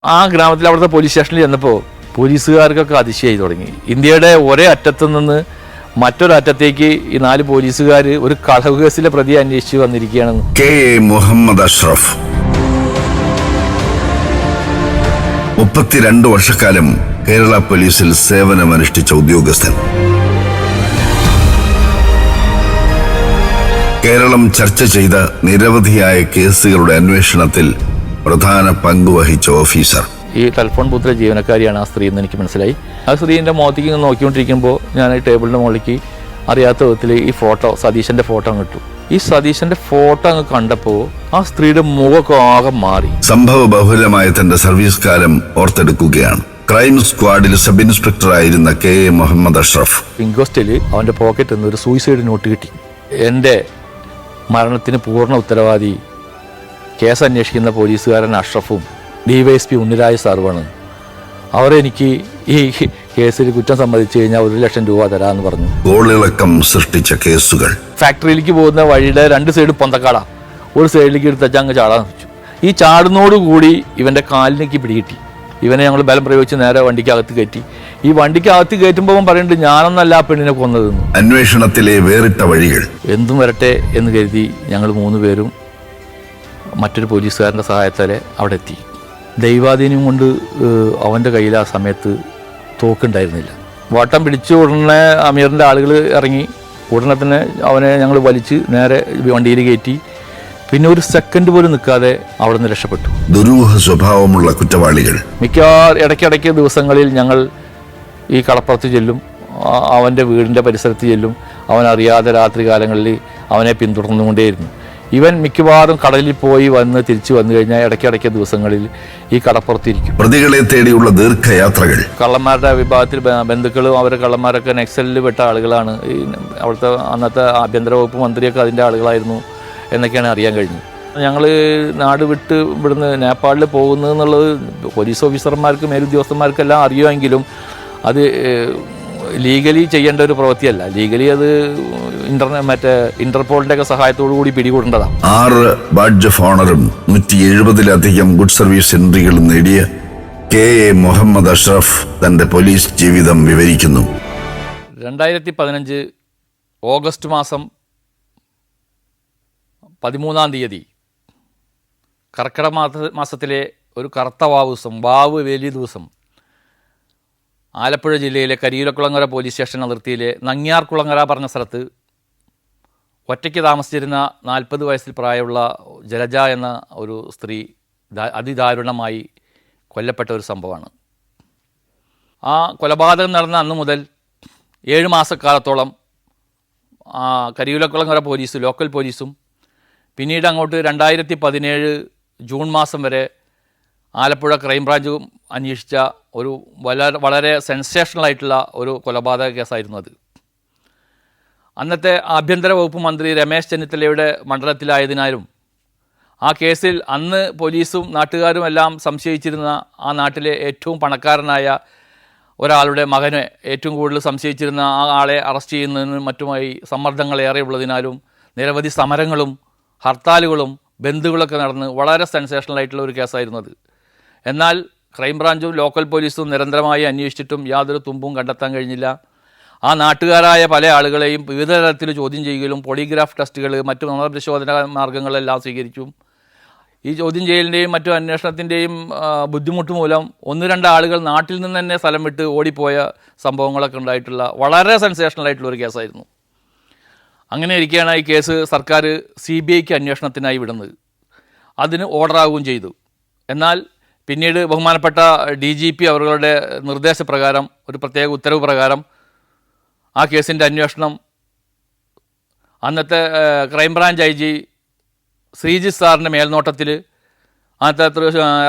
ആ ഗ്രാമത്തിൽ അവിടുത്തെ പോലീസ് സ്റ്റേഷനിൽ ചെന്നപ്പോൾ പോലീസുകാർക്കൊക്കെ അതിശയായി തുടങ്ങി. ഇന്ത്യയുടെ ഒരേ അറ്റത്തു നിന്ന് മറ്റൊരറ്റത്തേക്ക് ഈ 4 പോലീസുകാർ ഒരു കളവ് കേസിലെ പ്രതി അന്വേഷിച്ച് വന്നിരിക്കുകയാണെന്ന്. കെ.എ. മുഹമ്മദ് അഷ്റഫ് 32 വർഷക്കാലം കേരള പോലീസിൽ സേവനമനുഷ്ഠിച്ച ഉദ്യോഗസ്ഥൻ. കേരളം ചർച്ച ചെയ്ത നിരവധിയായ കേസുകളുടെ അന്വേഷണത്തിൽ പ്രധാന പങ്കുവഹിച്ച ഓഫീസർ. ഈ ടെലിഫോൺ ബൂത്തിലെ ജീവനക്കാരിയാണ് ആ സ്ത്രീ എന്ന് എനിക്ക് മനസ്സിലായി. ആ സ്ത്രീൻ്റെ മുഖത്തേക്ക് നോക്കിക്കൊണ്ടിരിക്കുമ്പോൾ ഞാൻ ഈ ടേബിളിൻ്റെ മുകളിലേക്ക് അറിയാത്ത വിധത്തിൽ ഈ ഫോട്ടോ, സതീശൻ്റെ ഫോട്ടോ അങ്ങ് ഇട്ടു. ഈ സതീശൻ്റെ ഫോട്ടോ അങ്ങ് കണ്ടപ്പോൾ ആ സ്ത്രീയുടെ മുഖമൊക്കെ ആകെ മാറി. സംഭവ ബഹുലമായ തന്റെ സർവീസ് കാലം ഓർത്തെടുക്കുകയാണ്. ക്രൈം സ്ക്വാഡിൽ സബ് ഇൻസ്പെക്ടർ ആയിരുന്ന കെ.എ. മുഹമ്മദ് അഷ്റഫ്. ഇൻക്വസ്റ്റിൽ അവൻ്റെ പോക്കറ്റിൽ നിന്ന് ഒരു സൂയിസൈഡ് നോട്ട് കിട്ടി. എൻ്റെ മരണത്തിന് പൂർണ്ണ ഉത്തരവാദി കേസ് അന്വേഷിക്കുന്ന പോലീസുകാരൻ അഷ്റഫും DYSP ഉണ്ണിരാജ് സാറുമാണ്. അവരെനിക്ക് ഈ കേസിൽ കുറ്റം സമ്മതിച്ചു കഴിഞ്ഞാൽ 1 ലക്ഷം രൂപ തരാമെന്ന് പറഞ്ഞു. ഗോളിളക്കം സൃഷ്ടിച്ച കേസുകൾ. ഫാക്ടറിയിലേക്ക് പോകുന്ന വഴിയുടെ 2 സൈഡ് പൊന്തക്കാടാ. ഒരു സൈഡിലേക്ക് എടുത്ത് അങ്ങ് ചാടാൻ വെച്ചു. ഈ ചാടുന്നോടുകൂടി ഇവൻ്റെ കാലിലേക്ക് പിടികിട്ടി. ഇവനെ ഞങ്ങൾ ബലം പ്രയോഗിച്ച് നേരെ വണ്ടിക്കകത്ത് കയറ്റി. ഈ വണ്ടിക്കകത്ത് കയറ്റുമ്പോൾ പറയുന്നുണ്ട്, ഞാനൊന്നല്ല ആ പെണ്ണിനെ കൊന്നതെന്ന്. അന്വേഷണത്തിലെ വേറിട്ട വഴികൾ. എന്തും വരട്ടെ എന്ന് കരുതി ഞങ്ങൾ 3 പേരും മറ്റൊരു പോലീസുകാരൻ്റെ സഹായത്താൽ അവിടെ എത്തി. ദൈവാധീനം കൊണ്ട് അവൻ്റെ കയ്യിൽ ആ സമയത്ത് തോക്കുണ്ടായിരുന്നില്ല. വട്ടം പിടിച്ച ഉടനെ അമീറിൻ്റെ ആളുകൾ ഇറങ്ങി. ഉടനെ തന്നെ അവനെ ഞങ്ങൾ വലിച്ച് നേരെ വണ്ടിയിൽ കയറ്റി. പിന്നെ ഒരു സെക്കൻഡ് പോലും നിൽക്കാതെ അവിടെ നിന്ന് രക്ഷപ്പെട്ടു. ദുരൂഹ സ്വഭാവമുള്ള കുറ്റവാളികൾ. ഇടയ്ക്കിടയ്ക്ക് ദിവസങ്ങളിൽ ഞങ്ങൾ ഈ കടപ്പുറത്ത് ചെല്ലും, അവൻ്റെ വീടിൻ്റെ പരിസരത്ത് ചെല്ലും. അവനറിയാതെ രാത്രി കാലങ്ങളിൽ അവനെ പിന്തുടർന്നുകൊണ്ടേയിരുന്നു. ഇവൻ മിക്കവാറും കടലിൽ പോയി തിരിച്ചു വന്നു കഴിഞ്ഞാൽ ഇടയ്ക്കിടയ്ക്ക് ദിവസങ്ങളിൽ ഈ കടപ്പുറത്തിരിക്കും. പ്രതികളെ തേടിയുള്ള ദീർഘയാത്രകൾ. കള്ളന്മാരുടെ വിഭാഗത്തിൽ ബന്ധുക്കളും അവരെ കള്ളന്മാരൊക്കെ നക്സലിൽ പെട്ട ആളുകളാണ്. ഈ അവിടുത്തെ അന്നത്തെ ആഭ്യന്തര വകുപ്പ് മന്ത്രിയൊക്കെ അതിൻ്റെ ആളുകളായിരുന്നു എന്നൊക്കെയാണ് അറിയാൻ കഴിഞ്ഞത്. ഞങ്ങൾ നാട് വിട്ട് ഇവിടുന്ന് നേപ്പാളിൽ പോകുന്നു എന്നുള്ളത് പോലീസ് ഓഫീസർമാർക്ക് മേലുദ്യോഗസ്ഥന്മാർക്കെല്ലാം അറിയുമെങ്കിലും അത് ലീഗലി ചെയ്യേണ്ട ഒരു പ്രവൃത്തിയല്ല. ലീഗലി അത് ഇന്റർപോളിന്റെ ഒക്കെ സഹായത്തോടു കൂടി പിടികൂടേണ്ടതാണ്. 6 ബാഡ്ജ് ഓഫ് ഓണറും 170-ലധികം ഗുഡ് സർവീസ് എൻട്രികളും നേടിയ കെ.എ. മുഹമ്മദ് അഷ്റഫ് തന്റെ പോലീസ് ജീവിതം വിവരിക്കുന്നു. 2015 ഓഗസ്റ്റ് മാസം 13-ാം തീയതി കർക്കിടക മാസത്തിലെ ഒരു കറുത്ത വാവ് വേലി ദിവസം ആലപ്പുഴ ജില്ലയിലെ കരിയിലക്കുളങ്ങര പോലീസ് സ്റ്റേഷൻ അതിർത്തിയിലെ നങ്ങ്യാർകുളങ്ങര പറഞ്ഞ സ്ഥലത്ത് ഒറ്റയ്ക്ക് താമസിച്ചിരുന്ന 40 വയസ്സിൽ പ്രായമുള്ള ജലജ എന്ന ഒരു സ്ത്രീ അതിദാരുണമായി കൊല്ലപ്പെട്ട ഒരു സംഭവമാണ്. ആ കൊലപാതകം നടന്ന അന്ന് മുതൽ 7 മാസക്കാലത്തോളം കരിയിലക്കുളങ്ങര പോലീസ്, ലോക്കൽ പോലീസും പിന്നീട് അങ്ങോട്ട് 2017 ജൂൺ മാസം വരെ ആലപ്പുഴ ക്രൈംബ്രാഞ്ചും അന്വേഷിച്ച ഒരു വളരെ സെൻസേഷണലായിട്ടുള്ള ഒരു കൊലപാതക കേസായിരുന്നു അത്. അന്നത്തെ ആഭ്യന്തര വകുപ്പ് മന്ത്രി രമേശ് ചെന്നിത്തലയുടെ മണ്ഡലത്തിലായതിനാലും ആ കേസിൽ അന്ന് പോലീസും നാട്ടുകാരും എല്ലാം സംശയിച്ചിരുന്ന ആ നാട്ടിലെ ഏറ്റവും പണക്കാരനായ ഒരാളുടെ മകനെ ഏറ്റവും കൂടുതൽ സംശയിച്ചിരുന്ന ആ ആളെ അറസ്റ്റ് ചെയ്യുന്നതിനും മറ്റുമായി സമ്മർദ്ദങ്ങളേറെ ഉള്ളതിനാലും നിരവധി സമരങ്ങളും ഹർത്താലുകളും ബന്ധുകളൊക്കെ നടന്ന് വളരെ സെൻസേഷണലായിട്ടുള്ള ഒരു കേസായിരുന്നത്. എന്നാൽ ക്രൈംബ്രാഞ്ചും ലോക്കൽ പോലീസും നിരന്തരമായി അന്വേഷിച്ചിട്ടും യാതൊരു തുമ്പും കണ്ടെത്താൻ കഴിഞ്ഞില്ല. ആ നാട്ടുകാരായ പല ആളുകളെയും വിവിധ തരത്തിൽ ചോദ്യം ചെയ്യുകയും പോളിഗ്രാഫ് ടെസ്റ്റുകൾ, മറ്റു നുണപരിശോധന മാർഗ്ഗങ്ങളെല്ലാം സ്വീകരിച്ചും ഈ ചോദ്യം ചെയ്യലിൻ്റെയും മറ്റു അന്വേഷണത്തിൻ്റെയും ബുദ്ധിമുട്ട് മൂലം 1-2 ആളുകൾ നാട്ടിൽ നിന്ന് തന്നെ സ്ഥലം വിട്ട് ഓടിപ്പോയ സംഭവങ്ങളൊക്കെ ഉണ്ടായിട്ടുള്ള വളരെ സെൻസേഷണലായിട്ടുള്ള ഒരു കേസായിരുന്നു. അങ്ങനെ ഇരിക്കുകയാണ് ഈ കേസ് സർക്കാർ CBIക്ക് അന്വേഷണത്തിനായി വിടുന്നത്. അതിന് ഓർഡറാവുകയും ചെയ്തു. എന്നാൽ പിന്നീട് ബഹുമാനപ്പെട്ട DGP അവരുടെ നിർദ്ദേശപ്രകാരം, ഒരു പ്രത്യേക ഉത്തരവ് പ്രകാരം ആ കേസിൻ്റെ അന്വേഷണം അന്നത്തെ ക്രൈംബ്രാഞ്ച് IG ശ്രീജിത്ത് സാറിൻ്റെ മേൽനോട്ടത്തിൽ അന്നത്തെ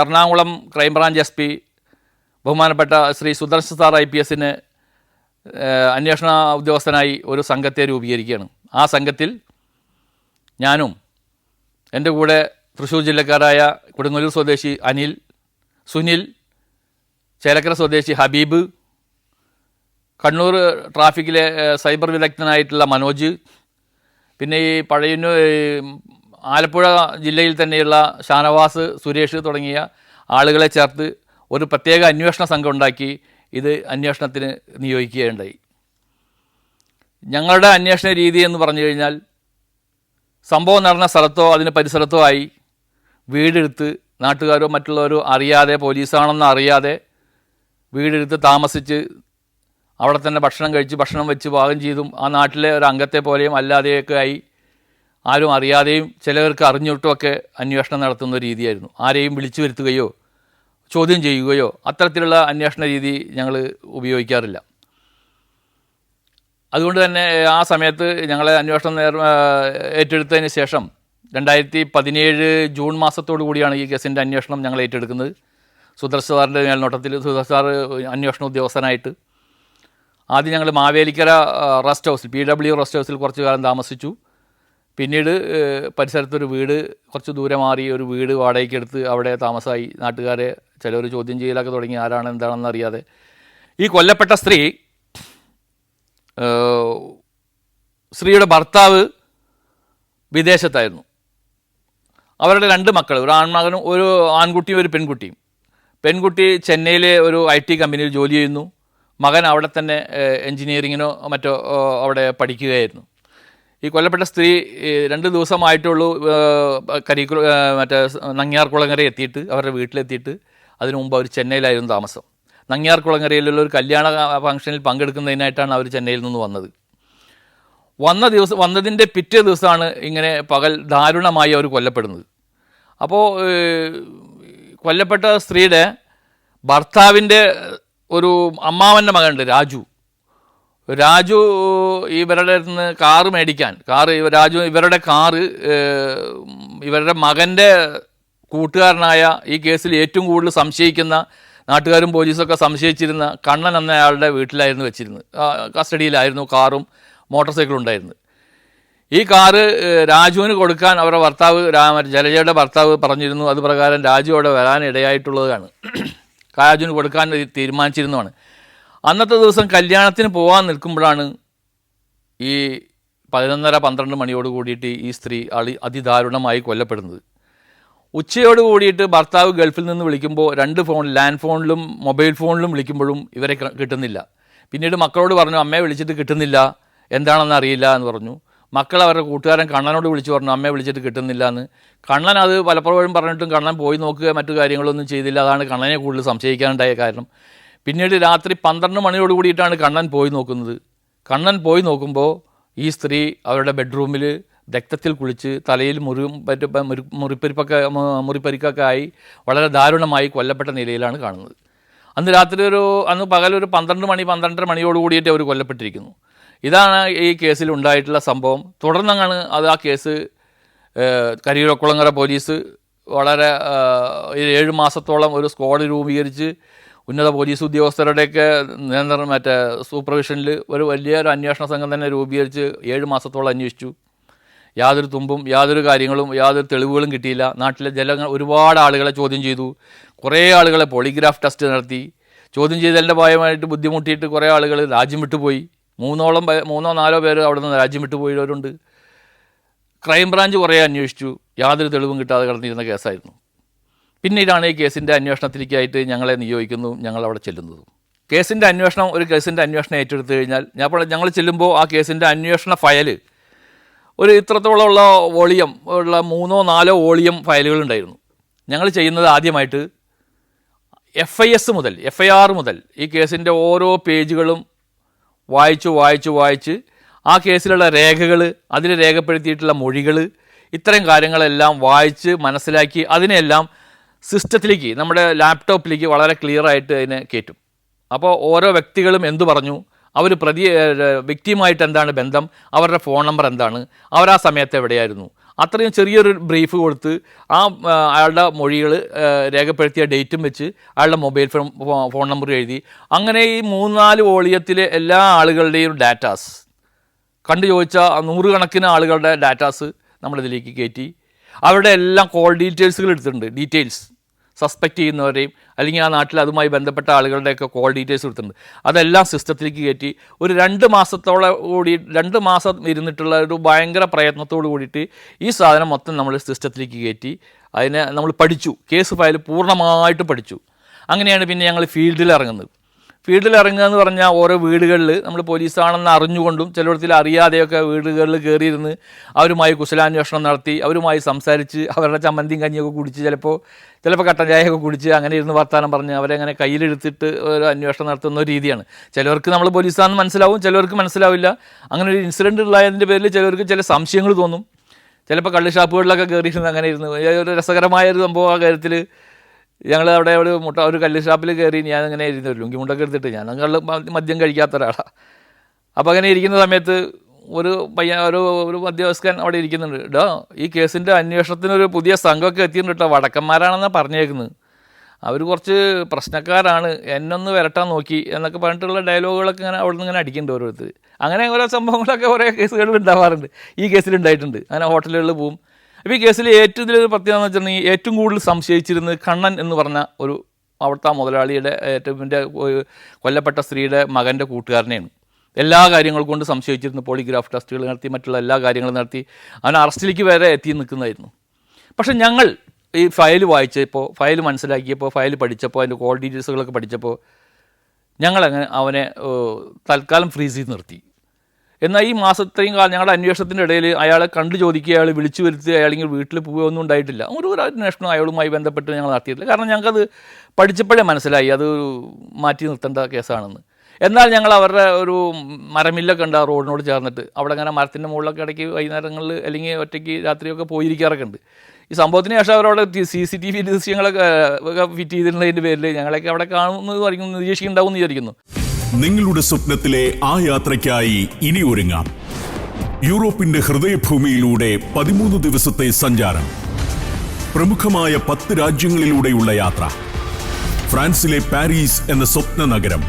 എറണാകുളം ക്രൈംബ്രാഞ്ച് SP ബഹുമാനപ്പെട്ട ശ്രീ സുദർശൻ സാർ IPSന് അന്വേഷണ ഉദ്യോഗസ്ഥനായി ഒരു സംഘത്തെ രൂപീകരിക്കുകയാണ്. ആ സംഘത്തിൽ ഞാനും എൻ്റെ കൂടെ തൃശ്ശൂർ ജില്ലക്കാരായ കൊടുങ്ങല്ലൂർ സ്വദേശി അനിൽ, സുനിൽ, ചേലക്കര സ്വദേശി ഹബീബ്, കണ്ണൂർ ട്രാഫിക്കിലെ സൈബർ വിദഗ്ധനായിട്ടുള്ള മനോജ്, പിന്നെ ഈ ആലപ്പുഴ ജില്ലയിൽ തന്നെയുള്ള ഷാനവാസ്, സുരേഷ് തുടങ്ങിയ ആളുകളെ ചേർത്ത് ഒരു പ്രത്യേക അന്വേഷണ സംഘം ഉണ്ടാക്കി ഇത് അന്വേഷണത്തിന് നിയോഗിക്കുകയുണ്ടായി. ഞങ്ങളുടെ അന്വേഷണ രീതി എന്ന് പറഞ്ഞു കഴിഞ്ഞാൽ സംഭവം നടന്ന സ്ഥലത്തോ അതിന് പരിസരത്തോ ആയി വീടെടുത്ത് നാട്ടുകാരോ മറ്റുള്ളവരോ അറിയാതെ, പോലീസാണെന്ന് അറിയാതെ വീടെടുത്ത് താമസിച്ച് അവിടെ തന്നെ ഭക്ഷണം കഴിച്ച് ഭക്ഷണം വെച്ച് പാകം ചെയ്തും ആ നാട്ടിലെ ഒരു അംഗത്തെ പോലെയും അല്ലാതെയൊക്കെ ആയി ആരും അറിയാതെയും ചിലവർക്ക് അറിഞ്ഞിട്ടുമൊക്കെ അന്വേഷണം നടത്തുന്ന രീതിയായിരുന്നു. ആരെയും വിളിച്ചു വരുത്തുകയോ ചോദ്യം ചെയ്യുകയോ അത്തരത്തിലുള്ള അന്വേഷണ രീതി ഞങ്ങൾ ഉപയോഗിക്കാറില്ല. അതുകൊണ്ട് തന്നെ ആ സമയത്ത് ഞങ്ങളെ അന്വേഷണം ഏറ്റെടുത്തതിന് ശേഷം 2017 ജൂൺ മാസത്തോടു കൂടിയാണ് ഈ കേസിൻ്റെ അന്വേഷണം ഞങ്ങൾ ഏറ്റെടുക്കുന്നത്. സുദർശൻ സാറിൻ്റെ മേൽനോട്ടത്തിൽ സുദർശൻ സാർ അന്വേഷണ ഉദ്യോഗസ്ഥനായിട്ട്. ആദ്യം ഞങ്ങൾ മാവേലിക്കര റെസ്റ്റ് ഹൗസിൽ, PW റെസ്റ്റ് ഹൗസിൽ കുറച്ചു കാലം താമസിച്ചു. പിന്നീട് പരിസരത്തൊരു വീട്, കുറച്ച് ദൂരെ മാറി ഒരു വീട് വാടകയ്ക്ക് എടുത്ത് അവിടെ താമസമായി. നാട്ടുകാരെ ചിലർ ചോദ്യം ചെയ്യലൊക്കെ തുടങ്ങി, ആരാണ് എന്താണെന്ന് അറിയാതെ. ഈ കൊല്ലപ്പെട്ട സ്ത്രീയുടെ ഭർത്താവ് വിദേശത്തായിരുന്നു. അവരുടെ 2 മക്കൾ, ഒരു ആൺമകനും ഒരു ആൺകുട്ടിയും ഒരു പെൺകുട്ടിയും. പെൺകുട്ടി ചെന്നൈയിലെ ഒരു IT കമ്പനിയിൽ ജോലി ചെയ്യുന്നു. മകൻ അവിടെ തന്നെ എൻജിനീയറിങ്ങിനോ മറ്റോ അവിടെ പഠിക്കുകയായിരുന്നു. ഈ കൊല്ലപ്പെട്ട സ്ത്രീ 2 ദിവസമായിട്ടുള്ളൂ നങ്ങ്യാർകുളങ്ങര എത്തിയിട്ട്, അവരുടെ വീട്ടിലെത്തിയിട്ട്. അതിനു മുമ്പ് അവർ ചെന്നൈയിലായിരുന്നു താമസം. നങ്ങ്യാർകുളങ്ങരയിലുള്ള ഒരു കല്യാണ ഫംഗ്ഷനിൽ പങ്കെടുക്കുന്നതിനായിട്ടാണ് അവർ ചെന്നൈയിൽ നിന്ന് വന്നതിൻ്റെ പിറ്റേ ദിവസമാണ് ഇങ്ങനെ പകൽ ദാരുണമായി അവർ കൊല്ലപ്പെടുന്നത്. അപ്പോൾ കൊല്ലപ്പെട്ട സ്ത്രീയുടെ ഭർത്താവിൻ്റെ ഒരു അമ്മാവൻ്റെ മകനുണ്ട്, രാജു ഇവരുടെ നിന്ന് കാറ് മേടിക്കാൻ, ഇവരുടെ കാറ് ഇവരുടെ മകൻ്റെ കൂട്ടുകാരനായ, ഈ കേസിൽ ഏറ്റവും കൂടുതൽ സംശയിക്കുന്ന, നാട്ടുകാരും പോലീസൊക്കെ സംശയിച്ചിരുന്ന കണ്ണൻ എന്ന അയാളുടെ വീട്ടിലായിരുന്നു വെച്ചിരുന്നത്. കസ്റ്റഡിയിലായിരുന്നു കാറും മോട്ടോർ സൈക്കിളും ഉണ്ടായിരുന്നത്. ഈ കാറ് രാജുവിന് കൊടുക്കാൻ അവരുടെ ഭർത്താവ്, ജലജയുടെ ഭർത്താവ് പറഞ്ഞിരുന്നു. അത് പ്രകാരം രാജു അവിടെ വരാൻ ഇടയായിട്ടുള്ളതാണ്. രാജുവിന് കൊടുക്കാൻ തീരുമാനിച്ചിരുന്നതാണ്. അന്നത്തെ ദിവസം കല്യാണത്തിന് പോകാൻ നിൽക്കുമ്പോഴാണ് ഈ 11:30-12 മണിയോട് കൂടിയിട്ട് ഈ സ്ത്രീ അതിദാരുണമായി കൊല്ലപ്പെടുന്നത്. ഉച്ചയോട് കൂടിയിട്ട് ഭർത്താവ് ഗൾഫിൽ നിന്ന് വിളിക്കുമ്പോൾ 2 ഫോൺ, ലാൻഡ് ഫോണിലും മൊബൈൽ ഫോണിലും വിളിക്കുമ്പോഴും ഇവരെ കിട്ടുന്നില്ല. പിന്നീട് മക്കളോട് പറഞ്ഞു, അമ്മയെ വിളിച്ചിട്ട് കിട്ടുന്നില്ല, എന്താണെന്ന് അറിയില്ല എന്ന് പറഞ്ഞു. മക്കൾ അവരുടെ കൂട്ടുകാരൻ കണ്ണനോട് വിളിച്ചു പറഞ്ഞു, അമ്മയെ വിളിച്ചിട്ട് കിട്ടുന്നില്ല എന്ന്. കണ്ണൻ അത് പലപ്പോഴും പറഞ്ഞിട്ടും കണ്ണൻ പോയി നോക്കുക മറ്റു കാര്യങ്ങളൊന്നും ചെയ്തില്ല. അതാണ് കണ്ണനെ കൂടുതൽ സംശയിക്കാനുണ്ടായ കാരണം. പിന്നീട് രാത്രി 12 മണിയോട് കൂടിയിട്ടാണ് കണ്ണൻ പോയി നോക്കുന്നത്. കണ്ണൻ പോയി നോക്കുമ്പോൾ ഈ സ്ത്രീ അവരുടെ ബെഡ്റൂമിൽ രക്തത്തിൽ കുളിച്ച് തലയിൽ മുറിപ്പരിക്കൊക്കെ ആയി വളരെ ദാരുണമായി കൊല്ലപ്പെട്ട നിലയിലാണ് കാണുന്നത്. അന്ന് പകലൊരു 12-12:30 മണിയോട് കൂടിയിട്ട് അവർ കൊല്ലപ്പെട്ടിരിക്കുന്നു. ഇതാണ് ഈ കേസിൽ ഉണ്ടായിട്ടുള്ള സംഭവം. തുടർന്നങ്ങാണ് ആ കേസ് കരിയൂരക്കുളങ്ങര പോലീസ് വളരെ 7 മാസത്തോളം ഒരു സ്ക്വാഡ് രൂപീകരിച്ച് ഉന്നത പോലീസ് ഉദ്യോഗസ്ഥരുടെയൊക്കെ സൂപ്പർവിഷനിൽ ഒരു വലിയൊരു അന്വേഷണ സംഘം തന്നെ രൂപീകരിച്ച് 7 മാസത്തോളം അന്വേഷിച്ചു. യാതൊരു തുമ്പും യാതൊരു തെളിവുകളും കിട്ടിയില്ല. നാട്ടിലെ ഒരുപാട് ആളുകളെ ചോദ്യം ചെയ്തു. കുറേ ആളുകളെ പോളിഗ്രാഫ് ടെസ്റ്റ് നടത്തി. ചോദ്യം ചെയ്തതിൻ്റെ ഭാഗമായിട്ട് ബുദ്ധിമുട്ടിയിട്ട് കുറേ ആളുകൾ രാജ്യം വിട്ടുപോയി. 3-4 പേര് അവിടെ നിന്ന് രാജ്യം വിട്ടുപോയവരുണ്ട്. ക്രൈംബ്രാഞ്ച് കുറേ അന്വേഷിച്ചു. യാതൊരു തെളിവും കിട്ടാതെ കിടന്നിരുന്ന കേസായിരുന്നു. പിന്നീടാണ് ഈ കേസിൻ്റെ അന്വേഷണത്തിലേക്കായിട്ട് ഞങ്ങളെ നിയോഗിക്കുന്നതും ഞങ്ങൾ അവിടെ ചെല്ലുന്നതും. കേസിൻ്റെ അന്വേഷണം ഏറ്റെടുത്തു കഴിഞ്ഞാൽ ഞങ്ങൾ ചെല്ലുമ്പോൾ ആ കേസിൻ്റെ അന്വേഷണ ഫയൽ ഒരു ഇത്രത്തോളമുള്ള വോളിയം ഉള്ള 3-4 വോളിയം ഫയലുകളുണ്ടായിരുന്നു. ഞങ്ങൾ ചെയ്യുന്നത് ആദ്യമായിട്ട് FIR മുതൽ ഈ കേസിൻ്റെ ഓരോ പേജുകളും വായിച്ച് ആ കേസിലുള്ള രേഖകൾ, അതിൽ രേഖപ്പെടുത്തിയിട്ടുള്ള മൊഴികൾ, ഇത്തരം കാര്യങ്ങളെല്ലാം വായിച്ച് മനസ്സിലാക്കി അതിനെല്ലാം സിസ്റ്റത്തിലേക്ക്, നമ്മുടെ ലാപ്ടോപ്പിലേക്ക് വളരെ ക്ലിയറായിട്ട് അതിനെ കയറ്റും. അപ്പോൾ ഓരോ വ്യക്തികളും എന്തു പറഞ്ഞു, അവർ വ്യക്തിയുമായിട്ട് എന്താണ് ബന്ധം, അവരുടെ ഫോൺ നമ്പർ എന്താണ്, അവർ ആ സമയത്ത് എവിടെയായിരുന്നു, അത്രയും ചെറിയൊരു ബ്രീഫ് കൊടുത്ത് അയാളുടെ മൊഴികൾ രേഖപ്പെടുത്തിയ ഡേറ്റും വെച്ച് അയാളുടെ മൊബൈൽ ഫോൺ നമ്പർ എഴുതി. അങ്ങനെ ഈ 3-4 വോളിയത്തിലെ എല്ലാ ആളുകളുടെയും ഡാറ്റാസ് കണ്ടു ചോദിച്ച 100 കണക്കിന് ആളുകളുടെ ഡാറ്റാസ് നമ്മളിതിലേക്ക് കയറ്റി. അവരുടെ എല്ലാം കോൾ ഡീറ്റെയിൽസുകൾ എടുത്തിട്ടുണ്ട്. സസ്പെക്റ്റ് ചെയ്യുന്നവരെയും അല്ലെങ്കിൽ ആ നാട്ടിൽ അതുമായി ബന്ധപ്പെട്ട ആളുകളുടെയൊക്കെ കോൾ ഡീറ്റെയിൽസ് എടുത്തിട്ടുണ്ട്. അതെല്ലാം സിസ്റ്റത്തിലേക്ക് കയറ്റി ഒരു 2 മാസം ഇരുന്നിട്ടുള്ള ഒരു ഭയങ്കര പ്രയത്നത്തോട് കൂടിയിട്ട് ഈ സാധനം മൊത്തം നമ്മൾ സിസ്റ്റത്തിലേക്ക് കയറ്റി അതിനെ നമ്മൾ പഠിച്ചു, കേസ് ഫയൽ പൂർണ്ണമായിട്ട് പഠിച്ചു. അങ്ങനെയാണ് പിന്നെ ഞങ്ങൾ ഫീൽഡിൽ ഇറങ്ങുന്നത്. ഫീൽഡിൽ ഇറങ്ങുക എന്ന് പറഞ്ഞാൽ ഓരോ വീടുകളിൽ നമ്മൾ പോലീസാണെന്ന് അറിഞ്ഞുകൊണ്ടും ചിലയിടത്തിൽ അറിയാതെയൊക്കെ വീടുകളിൽ കയറിയിരുന്ന് അവരുമായി കുശലാന്വേഷണം നടത്തി, അവരുമായി സംസാരിച്ച്, അവരുടെ ചമ്മന്തിയും കഞ്ഞിയൊക്കെ കുടിച്ച്, ചിലപ്പോൾ കട്ടൻ ചായയൊക്കെ കുടിച്ച് അങ്ങനെ ഇരുന്ന് വർത്താനം പറഞ്ഞ് അവരെ അങ്ങനെ കയ്യിലെടുത്തിട്ട് ഒരു അന്വേഷണം നടത്തുന്ന ഒരു രീതിയാണ്. ചിലവർക്ക് നമ്മൾ പോലീസാണെന്ന് മനസ്സിലാവും, ചിലവർക്ക് മനസ്സിലാവില്ല. അങ്ങനെ ഒരു ഇൻസിഡൻറ്റ് ഉള്ളതിൻ്റെ പേരിൽ ചിലവർക്ക് ചില സംശയങ്ങൾ തോന്നും. ചിലപ്പോൾ കള്ള് ഷാപ്പുകളിലൊക്കെ കയറിയിരുന്ന് അങ്ങനെ ഇരുന്ന് ഒരു രസകരമായൊരു സംഭവം ആ കാര്യത്തിൽ. ഞങ്ങൾ അവിടെ ഒരു കല്ല് ഷാപ്പിൽ കയറി ഞാൻ അങ്ങനെ ഇരുന്നു, ലുങ്കി മുണ്ടൊക്കെ എടുത്തിട്ട്. ഞാൻ മദ്യം കഴിക്കാത്ത ഒരാളാണ്. അപ്പോൾ അങ്ങനെ ഇരിക്കുന്ന സമയത്ത് ഒരു മധ്യവയസ്കൻ അവിടെ ഇരിക്കുന്നുണ്ട്. ഈ കേസിൻ്റെ അന്വേഷണത്തിനൊരു പുതിയ സംഘമൊക്കെ എത്തിയിട്ടുണ്ട് കേട്ടോ, വടക്കന്മാരാണെന്നാണ് പറഞ്ഞേക്കുന്നത്, അവർ കുറച്ച് പ്രശ്നക്കാരാണ്, എന്നൊന്ന് വരട്ടാൻ നോക്കി എന്നൊക്കെ പറഞ്ഞിട്ടുള്ള ഡയലോഗുകളൊക്കെ ഇങ്ങനെ അവിടെ നിന്ന് ഇങ്ങനെ അടിക്കുന്നുണ്ട് ഓരോരുത്തർ. അങ്ങനെ ഓരോ സംഭവങ്ങളൊക്കെ കുറേ കേസുകളിൽ ഉണ്ടാവാറുണ്ട്. ഈ കേസിലുണ്ടായിട്ടുണ്ട്. അങ്ങനെ ഹോട്ടലുകളിൽ പോവും. അപ്പോൾ ഈ കേസിൽ ഇതിലൊരു പ്രത്യേകത എന്ന് വെച്ചിട്ടുണ്ടെങ്കിൽ ഏറ്റവും കൂടുതൽ സംശയിച്ചിരുന്നത് കണ്ണൻ എന്ന് പറഞ്ഞ ഒരു അവിടുത്തെ മുതലാളിയുടെ കൊല്ലപ്പെട്ട സ്ത്രീയുടെ മകൻ്റെ കൂട്ടുകാരനെയാണ്. എല്ലാ കാര്യങ്ങൾ കൊണ്ട് സംശയിച്ചിരുന്നു. പോളിഗ്രാഫ് ടെസ്റ്റുകൾ നടത്തി, മറ്റുള്ള എല്ലാ കാര്യങ്ങളും നടത്തി അവൻ അറസ്റ്റിലേക്ക് വരെ എത്തി നിൽക്കുന്നതായിരുന്നു. പക്ഷെ ഞങ്ങൾ ഈ ഫയൽ വായിച്ചപ്പോൾ, ഫയൽ മനസ്സിലാക്കിയപ്പോൾ, ഫയൽ പഠിച്ചപ്പോൾ, അതിൻ്റെ കോൾ ഡീറ്റെയിൽസുകളൊക്കെ പഠിച്ചപ്പോൾ ഞങ്ങളങ്ങനെ അവനെ തൽക്കാലം ഫ്രീസ് ചെയ്ത് നിർത്തി. എന്നാൽ ഈ മാസത്തെയും കാലം ഞങ്ങളുടെ അന്വേഷണത്തിൻ്റെ ഇടയിൽ അയാളെ കണ്ടു ചോദിക്കുക, അയാൾ വിളിച്ചു വരുത്തുക, അയാളെങ്കിൽ വീട്ടിൽ പോവുകയൊന്നും ഉണ്ടായിട്ടില്ല. ഒരു അന്വേഷണം അയാളുമായി ബന്ധപ്പെട്ട് ഞങ്ങൾ നടത്തിയിട്ടില്ല. കാരണം ഞങ്ങൾക്കത് പഠിച്ചപ്പോഴേ മനസ്സിലായി അത് മാറ്റി നിർത്തേണ്ട കേസാണെന്ന്. എന്നാൽ ഞങ്ങൾ അവരുടെ ഒരു മരമില്ലൊക്കെ ഉണ്ട് ആ റോഡിനോട് ചേർന്നിട്ട്, അവിടെ അങ്ങനെ മരത്തിൻ്റെ മുകളിലൊക്കെ ഇടയ്ക്ക് വൈകുന്നേരങ്ങളിൽ അല്ലെങ്കിൽ ഒറ്റയ്ക്ക് രാത്രിയൊക്കെ പോയിരിക്കാറൊക്കെ ഉണ്ട്. ഈ സംഭവത്തിന് ശേഷം അവരവിടെ CCTV ദൃശ്യങ്ങളൊക്കെ ഫിറ്റ് ചെയ്തിരുന്നതിൻ്റെ പേരിൽ ഞങ്ങളൊക്കെ അവിടെ കാണുന്നത് നിരീക്ഷിക്കുന്നുണ്ടാവും എന്ന് വിചാരിക്കുന്നു. നിങ്ങളുടെ സ്വപ്നത്തിലെ ആ യാത്രയ്ക്കായി ഇനി ഒരുങ്ങാം. യൂറോപ്പിന്റെ ഹൃദയഭൂമിയിലൂടെ 13 ദിവസത്തെ സഞ്ചാരം, പ്രമുഖമായ 10 രാജ്യങ്ങളിലൂടെയുള്ള യാത്ര, ഫ്രാൻസിലെ പാരീസ് എന്ന സ്വപ്ന നഗരം,